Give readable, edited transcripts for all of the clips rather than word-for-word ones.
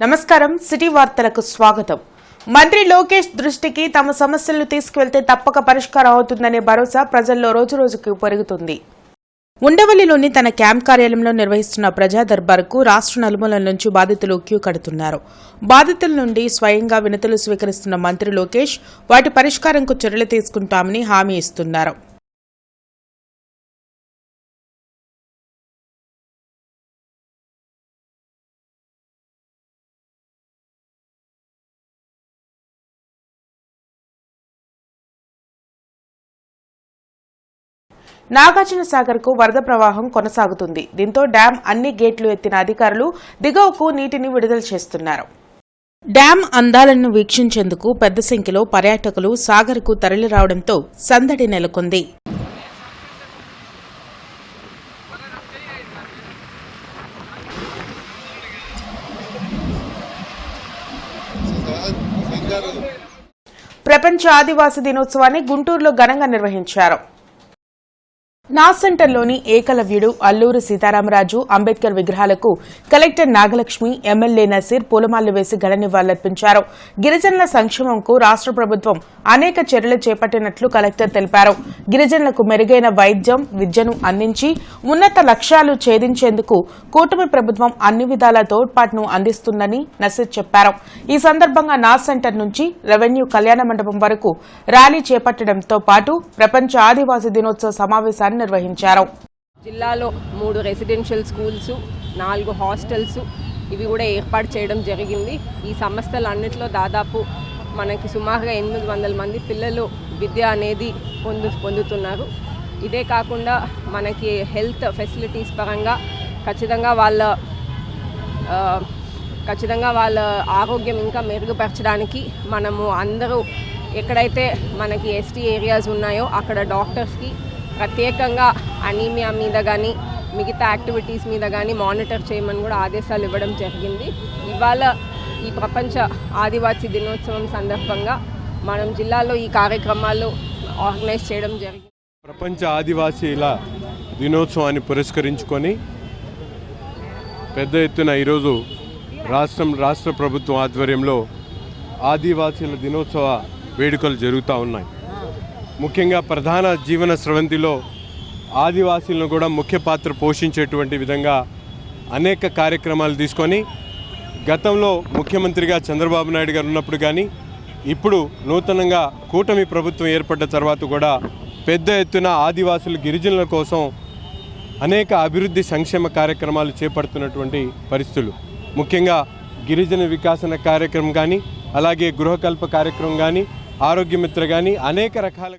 నమస్కారం సిటీ వార్తలకు స్వాగతం. మంత్రి లోకేష్ దృష్టికి తమ సమస్యలను తీసుకువెళ్తే తప్పక పరిష్కారం అవుతుందనే భరోసా ప్రజల్లో రోజురోజుకు పెరుగుతుంది. ఉండవల్లిలోని తన క్యాంప్ కార్యాలయంలో నిర్వహిస్తున్న ప్రజా దర్బార్కు రాష్ట్ర నలుమూలల నుంచి బాధితులు క్యూ కడుతున్నారు. బాధితుల నుండి స్వయంగా వినతులు స్వీకరిస్తున్న మంత్రి లోకేష్ వాటి పరిష్కారంకు చర్యలు తీసుకుంటామని హామీ ఇస్తున్నారు. నాగార్జున సాగర్ కు వరద ప్రవాహం కొనసాగుతుంది. దీంతో డ్యాం అన్ని గేట్లు ఎత్తిన అధికారులు దిగువకు నీటిని విడుదల చేస్తున్నారు. డ్యాం అందాలను వీక్షించేందుకు పెద్ద సంఖ్యలో పర్యాటకులు సాగర్ కు తరలిరావడంతో సందడి నెలకొంది. ప్రపంచ ఆదివాసీ దినోత్సవాన్ని గుంటూరులో ఘనంగా నిర్వహించారు. నా సెంటర్లోని ఏకలవ్యుడు, అల్లూరి సీతారామరాజు, అంబేద్కర్ విగ్రహాలకు కలెక్టర్ నాగలక్ష్మి, ఎమ్మెల్యే నసీర్ పూలమాలలు వేసి ఘన నివాళులర్పించారు. గిరిజనుల సంక్షేమంకు రాష్ట్ర ప్రభుత్వం అనేక చర్యలు చేపట్టినట్లు కలెక్టర్ తెలిపారు. గిరిజనులకు మెరుగైన వైద్యం, విద్యను అందించి ఉన్నత లక్ష్యాలు ఛేదించేందుకు కూటమి ప్రభుత్వం అన్ని విధాల తోడ్పాటును అందిస్తుందని నసీర్ చెప్పారు. ఈ సందర్భంగా నా సెంటర్ నుంచి రెవెన్యూ కళ్యాణ మండపం వరకు ర్యాలీ చేపట్టడంతో పాటు ప్రపంచ ఆదివాసీ దినోత్సవ సమావేశాన్ని నిర్వహించారు. జిల్లాలో 3 రెసిడెన్షియల్ స్కూల్స్, 4 హాస్టల్స్ ఇవి కూడా ఏర్పాటు చేయడం జరిగింది. ఈ సంస్థలన్నింటిలో దాదాపు మనకి సుమారుగా 800 మంది పిల్లలు విద్య అనేది పొందుతున్నారు. ఇదే కాకుండా మనకి హెల్త్ ఫెసిలిటీస్ పరంగా ఖచ్చితంగా వాళ్ళ ఆరోగ్యం ఇంకా మెరుగుపరచడానికి మనము అందరూ ఎక్కడైతే మనకి ఎస్టీ ఏరియాస్ ఉన్నాయో అక్కడ డాక్టర్స్కి ప్రత్యేకంగా అనీమియా మీద కానీ మిగతా యాక్టివిటీస్ మీద కానీ మానిటర్ చేయమని కూడా ఆదేశాలు ఇవ్వడం జరిగింది. ఇవాళ ఈ ప్రపంచ ఆదివాసీ దినోత్సవం సందర్భంగా మనం జిల్లాలో ఈ కార్యక్రమాలు ఆర్గనైజ్ చేయడం జరిగింది. ప్రపంచ ఆదివాసీల దినోత్సవాన్ని పురస్కరించుకొని పెద్ద ఎత్తున ఈరోజు రాష్ట్ర ప్రభుత్వం ఆధ్వర్యంలో ఆదివాసీల దినోత్సవ వేడుకలు జరుగుతూ ఉన్నాయి. ముఖ్యంగా ప్రధాన జీవన స్రవంతిలో ఆదివాసీలను కూడా ముఖ్య పాత్ర పోషించేటువంటి విధంగా అనేక కార్యక్రమాలు తీసుకొని గతంలో ముఖ్యమంత్రిగా చంద్రబాబు నాయుడు గారు ఉన్నప్పుడు కానీ ఇప్పుడు నూతనంగా కూటమి ప్రభుత్వం ఏర్పడ్డ తర్వాత కూడా పెద్ద ఎత్తున ఆదివాసులు గిరిజనుల కోసం అనేక అభివృద్ధి సంక్షేమ కార్యక్రమాలు చేపడుతున్నటువంటి పరిస్థితులు. ముఖ్యంగా గిరిజన వికాసన కార్యక్రమం కానీ అలాగే గృహకల్ప కార్యక్రమం కానీ ఆరోగ్యమిత్ర కానీ అనేక రకాల.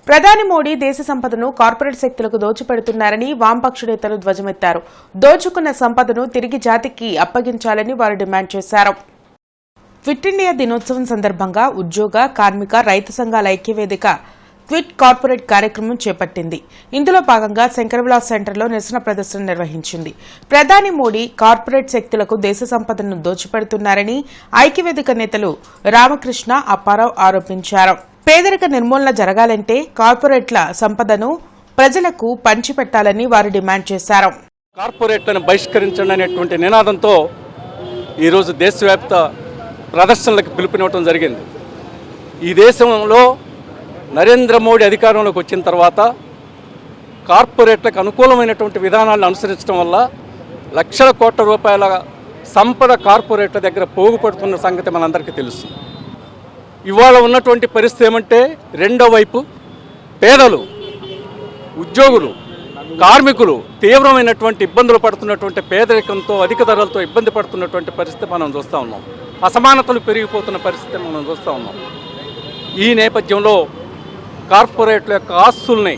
ప్రధాని మోడీ దేశ సంపదను కార్పొరేట్ శక్తులకు దోచిపెడుతున్నారని వామపక్ష నేతలు ధ్వజమెత్తారు. దోచుకున్న సంపదను తిరిగి జాతికి అప్పగించాలని వారు డిమాండ్ చేశారు. క్విట్ ఇండియా దినోత్సవం సందర్భంగా ఉద్యోగ, కార్మిక, రైతు సంఘాల ఐక్యవేదిక క్విట్ కార్పొరేట్ కార్యక్రమం చేపట్టింది. ఇందులో భాగంగా శంకరవిలాస్ సెంటర్లో నిరసన ప్రదర్శన నిర్వహించింది. ప్రధాని మోడీ కార్పొరేట్ శక్తులకు దేశ సంపదను దోచిపెడుతున్నారని ఐక్యవేదిక నేతలు రామకృష్ణ, అప్పారావు ఆరోపించారు. పేదరిక నిర్మూలన జరగాలంటే కార్పొరేట్ల సంపదను ప్రజలకు పంచిపెట్టాలని వారు డిమాండ్ చేశారు. కార్పొరేట్లను బహిష్కరించండి అనేటువంటి నినాదంతో ఈరోజు దేశవ్యాప్త ప్రదర్శనలకు పిలుపునివ్వడం జరిగింది. ఈ దేశంలో నరేంద్ర మోడీ అధికారంలోకి వచ్చిన తర్వాత కార్పొరేట్లకు అనుకూలమైనటువంటి విధానాలను అనుసరించడం వల్ల లక్షల కోట్ల రూపాయల సంపద కార్పొరేట్ల దగ్గర పోగుపడుతున్న సంగతి మనందరికీ తెలుసు. ఇవాళ ఉన్నటువంటి పరిస్థితి ఏమంటే రెండో వైపు పేదలు, ఉద్యోగులు, కార్మికులు తీవ్రమైనటువంటి ఇబ్బందులు పడుతున్నటువంటి పేదరికంతో అధిక ధరలతో ఇబ్బంది పడుతున్నటువంటి పరిస్థితి మనం చూస్తూ ఉన్నాం. అసమానతలు పెరిగిపోతున్న పరిస్థితి మనం చూస్తూ ఉన్నాం. ఈ నేపథ్యంలో కార్పొరేట్ల యొక్క ఆస్తుల్ని,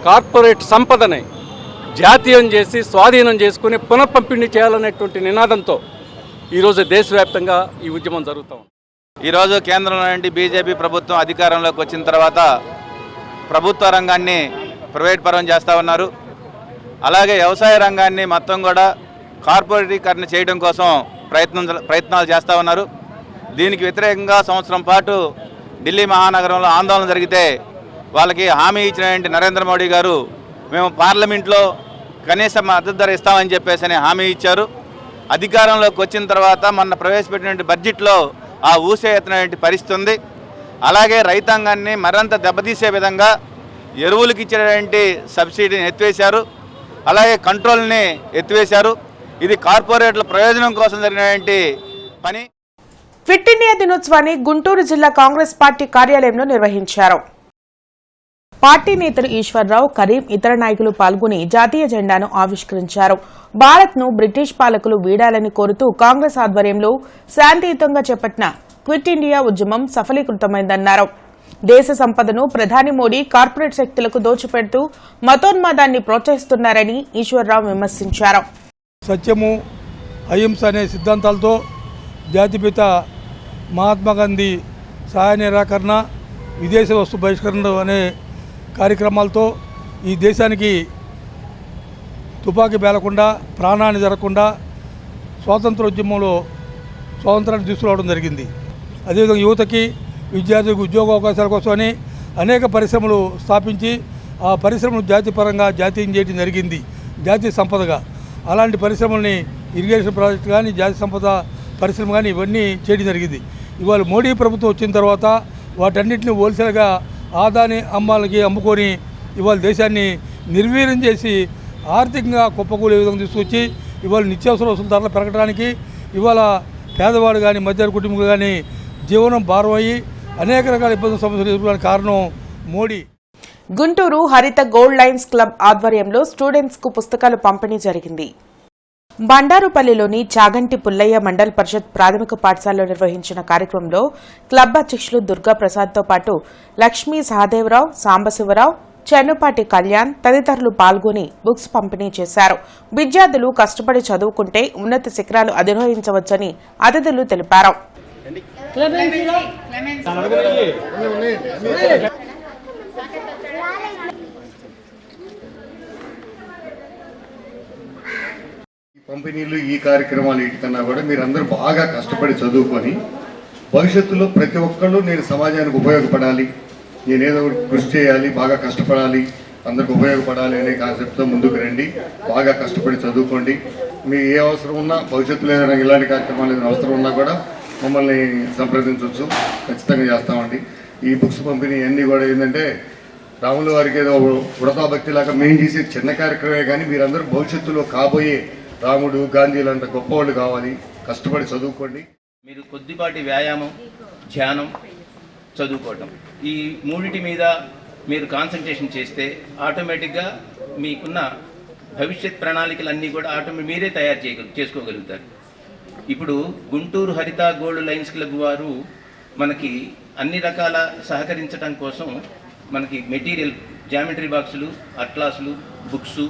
కార్పొరేట్ సంపదని జాతీయం చేసి స్వాధీనం చేసుకుని పునఃపంపిణీ చేయాలనేటువంటి నినాదంతో ఈరోజు దేశవ్యాప్తంగా ఈ ఉద్యమం జరుగుతూ ఉంది. ఈరోజు కేంద్రంలో నుండి బీజేపీ ప్రభుత్వం అధికారంలోకి వచ్చిన తర్వాత ప్రభుత్వ రంగాన్ని ప్రైవేట్ పరం చేస్తూ ఉన్నారు. అలాగే వ్యవసాయ రంగాన్ని మొత్తం కూడా కార్పొరేటీకరణ చేయడం కోసం ప్రయత్నాలు చేస్తూ ఉన్నారు. దీనికి వ్యతిరేకంగా సంవత్సరం పాటు ఢిల్లీ మహానగరంలో ఆందోళన జరిగితే వాళ్ళకి హామీ ఇచ్చినటువంటి నరేంద్ర మోడీ గారు మేము పార్లమెంట్లో కనీస మద్దతు ధర ఇస్తామని చెప్పేసి హామీ ఇచ్చారు. అధికారంలోకి వచ్చిన తర్వాత మొన్న ప్రవేశపెట్టిన బడ్జెట్లో ఆ ఊసేయత్నటువంటి పరిస్థితి ఉంది. అలాగే రైతాంగాన్ని మరింత దెబ్బతీసే విధంగా ఎరువులకు ఇచ్చేటువంటి సబ్సిడీని ఎత్తివేశారు. అలాగే కంట్రోల్ని ఎత్తివేశారు. ఇది కార్పొరేట్ల ప్రయోజనం కోసం జరిగినటువంటి పని. ఫిట్ ఇండియా దినోత్సవాన్ని గుంటూరు జిల్లా కాంగ్రెస్ పార్టీ కార్యాలయంలో నిర్వహించారు. పార్టీ నేతలు ఈశ్వర్రావు, కరీం, ఇతర నాయకులు పాల్గొని జాతీయ జెండాను ఆవిష్కరించారు. భారత్ను బ్రిటిష్ పాలకులు వీడాలని కోరుతూ కాంగ్రెస్ ఆధ్వర్యంలో శాంతియుతంగా చేపట్టిన క్విట్ ఇండియా ఉద్యమం సఫలీకృతమైందన్నారు. దేశ సంపదను ప్రధాని మోడీ కార్పొరేట్ శక్తులకు దోచిపెడుతూ మతోన్మాదాన్ని ప్రోత్సహిస్తున్నారని ఈశ్వర్రావు విమర్శించారు. సత్యము, అహింస అనే సిద్ధాంతాలతో జాతిపిత మహాత్మాగాంధీ సహాయ నిరాకరణ, విదేశీ వస్తు బహిష్కరణ అనే కార్యక్రమాలతో ఈ దేశానికి తుపాకీ పేలకుండా, ప్రాణాన్ని జరగకుండా స్వాతంత్రోద్యమంలో స్వాతంత్రాన్ని తీసుకురావడం జరిగింది. అదేవిధంగా యువతకి, విద్యార్థులకు ఉద్యోగ అవకాశాల కోసమని అనేక పరిశ్రమలు స్థాపించి ఆ పరిశ్రమలు జాతిపరంగా జాతీయం చేయడం జరిగింది, జాతీయ సంపదగా. అలాంటి పరిశ్రమల్ని ఇరిగేషన్ ప్రాజెక్టు కానీ, జాతీయ సంపద పరిశ్రమ కానీ ఇవన్నీ చేయడం జరిగింది. ఇవాళ మోడీ ప్రభుత్వం వచ్చిన తర్వాత వాటన్నిటిని హోల్సేల్గా ఆదాని అమ్మాలకి అమ్ముకొని ఇవాళ దేశాన్ని నిర్వీర్యం చేసి ఆర్థికంగా కుప్పకూలే విధంగా తీసుకొచ్చి ఇవాళ నిత్యావసర వస్తువుల ధరలు పెరగడానికి, ఇవాళ పేదవాడు కానీ, మధ్య కుటుంబాలు కానీ జీవనం భారం అయ్యి అనేక రకాల ఇబ్బందుల సమస్యలు ఎదుర్కోవడానికి కారణం మోడీ. గుంటూరు హరిత గోల్డ్ లైన్స్ క్లబ్ ఆధ్వర్యంలో స్టూడెంట్స్ కు పుస్తకాలు పంపిణీ జరిగింది. బండారుపల్లిలోని చాగంటి పుల్లయ్య మండల్ పరిషత్ ప్రాథమిక పాఠశాలలో నిర్వహించిన కార్యక్రమంలో క్లబ్ అధ్యక్షులు దుర్గా ప్రసాద్తో పాటు లక్ష్మీ సహదేవరావు, సాంబశివరావు, చెన్నుపాటి కళ్యాణ్ తదితరులు పాల్గొని బుక్స్ పంపిణీ చేశారు. విద్యార్థులు కష్టపడి చదువుకుంటే ఉన్నత శిఖరాలు అధిరోహించవచ్చని అతిథులు తెలిపారు. కంపెనీలు ఈ కార్యక్రమాలు వీటికన్నా కూడా మీరందరూ బాగా కష్టపడి చదువుకొని భవిష్యత్తులో ప్రతి ఒక్కళ్ళు నేను సమాజానికి ఉపయోగపడాలి, నేనేదో కృషి చేయాలి, బాగా కష్టపడాలి, అందరికి ఉపయోగపడాలి అనే కాన్సెప్ట్తో ముందుకు రండి. బాగా కష్టపడి చదువుకోండి. మీకు ఏ అవసరం ఉన్నా భవిష్యత్తులో ఏదైనా ఇలాంటి కార్యక్రమాలు ఏదైనా అవసరం ఉన్నా కూడా మమ్మల్ని సంప్రదించవచ్చు, ఖచ్చితంగా చేస్తామండి. ఈ బుక్స్ పంపిణీ అన్నీ కూడా ఏంటంటే రాముల వారికి ఏదో వృధా భక్తిలాగా మేము చేసే చిన్న కార్యక్రమే, కానీ మీరందరూ భవిష్యత్తులో కాబోయే రాముడు, గాంధీలు అంత గొప్పవాళ్ళు కావాలి. కష్టపడి చదువుకోండి. మీరు కొద్దిపాటి వ్యాయామం, ధ్యానం, చదువుకోవటం, ఈ మూడిటి మీద మీరు కాన్సన్ట్రేషన్ చేస్తే ఆటోమేటిక్గా మీకున్న భవిష్యత్ ప్రణాళికలన్నీ కూడా మీరే తయారు చేసుకోగలుగుతారు. ఇప్పుడు గుంటూరు హరిత గోల్డ్ లైన్స్ క్లబ్ వారు మనకి అన్ని రకాల సహకరించడం కోసం మనకి మెటీరియల్, జామెట్రీ బాక్సులు, అట్లాసులు, బుక్స్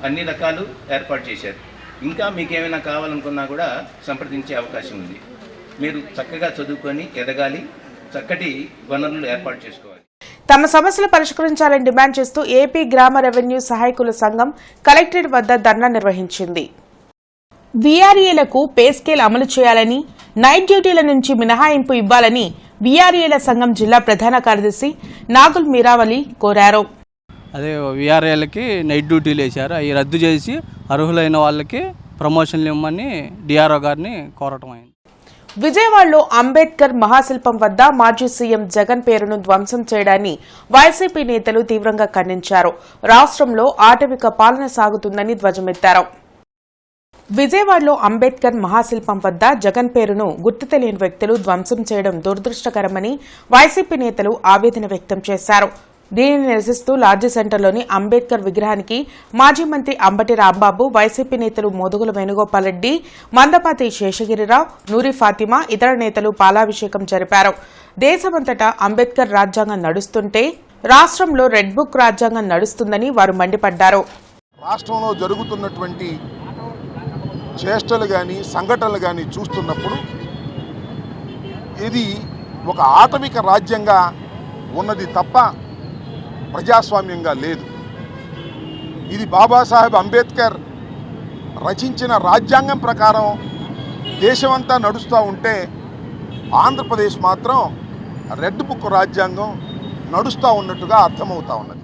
అన్ని రకాలు ఏర్పాటు చేశారు. ఇంకా మీకు ఏమైనా కావాలనుకున్నా కూడా సంప్రదించే అవకాశం ఉంది. మీరు చక్కగా చదువుకొని ఎదగాలి, చక్కటి వనరులు ఏర్పాటు చేసుకోవాలి. తమ సమస్యలు పరిష్కరించాలని డిమాండ్ చేస్తూ ఏపీ గ్రామ రెవెన్యూ సహాయకుల సంఘం కలెక్టరేట్ వద్ద ధర్నా నిర్వహించింది. వీఆర్ఏలకు పే స్కేల్ అమలు చేయాలని, నైట్ డ్యూటీల నుంచి మినహాయింపు ఇవ్వాలని వీఆర్ఏల సంఘం జిల్లా ప్రధాన కార్యదర్శి నాగుల్ మీరావలి కోరారు. అదే వీఆర్ఏలకి నైట్ డ్యూటీలు వేశారు, అవి రద్దు చేసి అర్హులైన వాళ్ళకి ప్రమోషన్లు ఇవ్వమని డిఆర్ఓ గారిని కోరటం అయింది. విజయవాడలో అంబేద్కర్ మహాశిల్పం వద్ద మాజీ సీఎం జగన్ పేరును ధ్వంసం చేయడాన్ని వైసీపీ నేతలు తీవ్రంగా ఖండించారు. రాష్ట్రంలో ఆటవిక పాలన సాగుతుందని ధ్వజమెత్తారు. విజయవాడలో అంబేద్కర్ మహాశిల్పం వద్ద జగన్ పేరును గుర్తు తెలియని వ్యక్తులు ధ్వంసం చేయడం దురదృష్టకరమని వైసీపీ నేతలు ఆవేదన వ్యక్తం చేశారు. దీనిని నిరసిస్తూ లాడ్జీ సెంటర్లోని అంబేద్కర్ విగ్రహానికి మాజీ మంత్రి అంబటి రాంబాబు, వైసీపీ నేతలు మోదుగుల వేణుగోపాల్ రెడ్డి, మందపాతి శేషగిరిరావు, నూరి ఫాతిమా, ఇతర నేతలు పాలాభిషేకం జరిపారు. దేశమంతటా అంబేద్కర్ రాజ్యాంగం నడుస్తుంటే రాష్ట్రంలో రెడ్ బుక్ రాజ్యాంగం నడుస్తుందని వారు మండిపడ్డారు. రాష్ట్రంలో జరుగుతున్నటువంటి చేష్టలు కానీ, సంఘటనలు కానీ చూస్తున్నప్పుడు ఇది ఒక ఆటవిక రాజ్యంగా ఉన్నది తప్ప ప్రజాస్వామ్యంగా లేదు. ఇది బాబాసాహెబ్ అంబేద్కర్ రచించిన రాజ్యాంగం ప్రకారం దేశమంతా నడుస్తూ ఉంటే ఆంధ్రప్రదేశ్ మాత్రం రెడ్ బుక్ రాజ్యాంగం నడుస్తూ ఉన్నట్టుగా అర్థమవుతా ఉన్నది.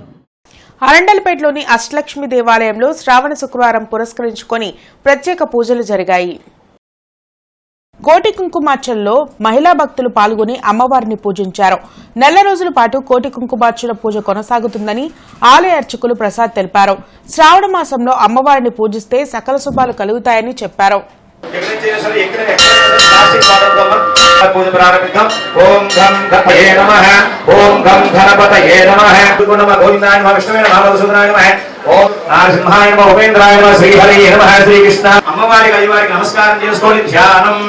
అరండల్పేటలోని అష్టలక్ష్మి దేవాలయంలో శ్రావణ శుక్రవారం పురస్కరించుకొని ప్రత్యేక పూజలు జరిగాయి. కోటి కుంకుమార్చనలో మహిళా భక్తులు పాల్గొని అమ్మవారిని పూజించారు. నెల రోజుల పాటు కోటి కుంకుమార్చన పూజ కొనసాగుతుందని ఆలయ అర్చకులు ప్రసాద్ తెలిపారు. శ్రావణ మాసంలో అమ్మవారిని పూజిస్తే సకల శుభాలు కలుగుతాయని చెప్పారు. పూజ ప్రారంభిద్దాం. ఓం గం గణపతయే నమః. ఓం గం గణపతయే నమః. గోవిందాయ నమః. విష్ణువే నమః. మధుసూదనాయ నమః. ఓం నరసింహాయ నమః. ఉపేంద్రాయ నమః. శ్రీహరయే నమః. శ్రీకృష్ణ. అమ్మవారికి అయ్యవారికి నమస్కారం చేసుకోండి. ధ్యానం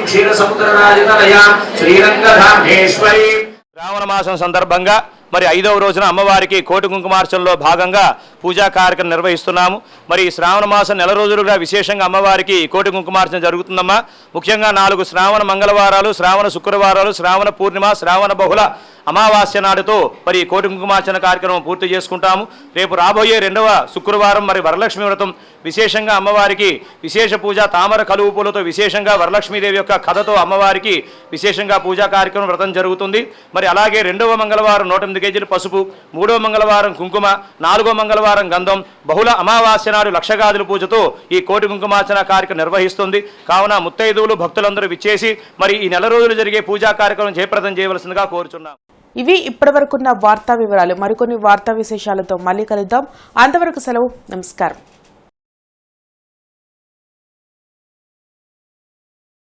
క్షీర సముద్ర రాజతనయ శ్రీరంగధామేశ్వరి. శ్రావణ మాసం సందర్భంగా మరి 5వ రోజున అమ్మవారికి కోటి కుంకుమార్చనలో భాగంగా పూజా కార్యక్రమం నిర్వహిస్తున్నాము. మరి శ్రావణ మాసం నెల రోజులుగా విశేషంగా అమ్మవారికి కోటి కుంకుమార్చన జరుగుతుందమ్మా. ముఖ్యంగా 4 శ్రావణ మంగళవారాలు, శ్రావణ శుక్రవారాలు, శ్రావణ పూర్ణిమ, శ్రావణ బహుళ అమావాస్య నాడుతో మరి కోటి కుంకుమార్చన కార్యక్రమం పూర్తి చేసుకుంటాము. రేపు రాబోయే 2వ శుక్రవారం మరి వరలక్ష్మి వ్రతం విశేషంగా అమ్మవారికి విశేష పూజ తామర కలువు పూలతో విశేషంగా వరలక్ష్మీదేవి యొక్క కథతో అమ్మవారికి విశేషంగా పూజా కార్యక్రమం వ్రతం జరుగుతుంది. మరి అలాగే 2వ మంగళవారం 108 కేజీలు పసుపు, 3వ మంగళవారం కుంకుమ, 4వ మంగళవారం గంధం, బహుళ అమావాస్య నాడు లక్షగాదుల పూజతో ఈ కోటి కుంకుమార్చన కార్యక్రమం నిర్వహిస్తుంది. కావున ముత్తైదువులు భక్తులందరూ విచ్చేసి మరి ఈ నెల రోజులు జరిగే పూజా కార్యక్రమం జయప్రదం చేయవలసిందిగా కోరుచున్నాం. ఇవి ఇప్పటివరకున్న వార్తా వివరాలు. మరికొన్ని వార్తా విశేషాలతో మళ్ళీ కలుద్దాం. అంతవరకు సెలవు. నమస్కారం.